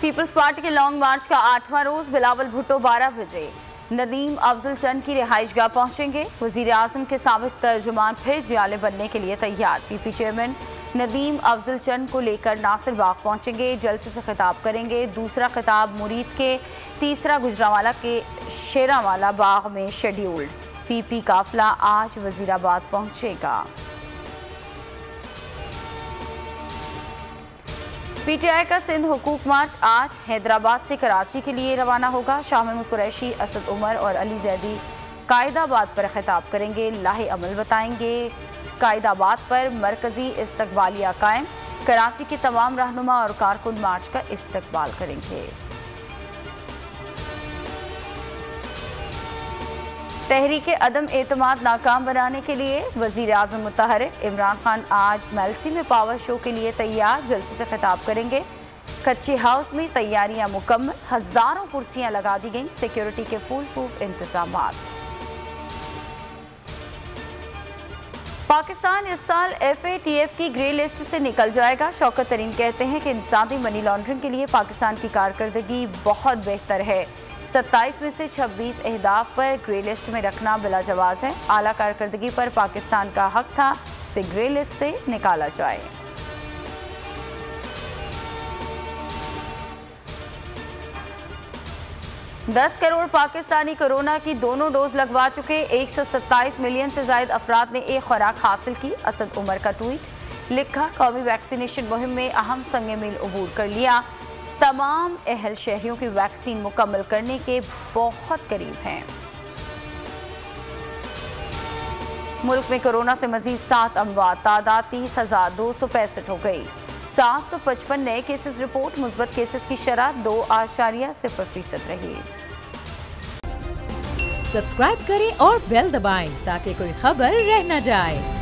Peoples party के long मार्च का 8वां रोज बिलावल भुट्टो 12 बजे नदीम अफजल चंद की रिहाइशगाह पहुंचेंगे। वजीर आजम के साबिक तर्जुमान फिर जियाले बनने के लिए तैयार। पीपी चेयरमैन नदीम अफजल चंद को लेकर नासिर बाग पहुंचेंगे, जलसे से खिताब करेंगे। दूसरा खिताब मुरीद के, तीसरा गुजरांवाला के शेरांवाला बाग में शेड्यूल्ड। पीपी काफिला आज वजीराबाद पहुंचेगा। पीटीआई का सिंध हुकूक मार्च आज हैदराबाद से कराची के लिए रवाना होगा। शाह महमूद कुरैशी, असद उमर और अली जैदी कायदाबाद पर खिताब करेंगे, लाहे अमल बताएंगे। कायदाबाद पर मरकजी इस्तकबालिया कायम। कराची के तमाम रहनुमा और कारकुन मार्च का इस्तकबाल करेंगे। तहरीके अदम एतमाद नाकाम बनाने के लिए वजीर आजम मुतहरिक। इमरान खान आज मेलसी में पावर शो के लिए तैयार, जलसे से खिताब करेंगे। कच्चे हाउस में तैयारियां मुकम्मल, हजारों कुर्सियां लगा दी गईं, सिक्योरिटी के फुल प्रूफ इंतजाम। पाकिस्तान इस साल FATF की ग्रे लिस्ट से निकल जाएगा। शौकत तरीन कहते हैं कि इंसदादी मनी लॉन्ड्रिंग के लिए पाकिस्तान की कारकर्दगी बहुत बेहतर है। 27 में से 26 अहदाफ पर ग्रे लिस्ट में रखना बिला जवाज है। आला कारकर्दगी पर पाकिस्तान का हक था से ग्रे लिस्ट से निकाला जाए। दस करोड़ पाकिस्तानी कोरोना की दोनों डोज लगवा चुके। 127 मिलियन से ज्यादा अफराद ने एक खुराक हासिल की। असद उमर का ट्वीट लिखा, कौमी वैक्सीनेशन मुहिम में अहम संग मील अबूर कर लिया। तमाम अहल शहरियों की वैक्सीन मुकम्मल करने के बहुत करीब हैं। मुल्क में कोरोना से मजीद 7 अमवात, तादाद 30,265 हो गई। 755 नए केसेस रिपोर्ट। मुस्बत केसेस की शरह 2.0% रही। सब्सक्राइब करें और बेल दबाएं ताकि कोई खबर रह न जाए।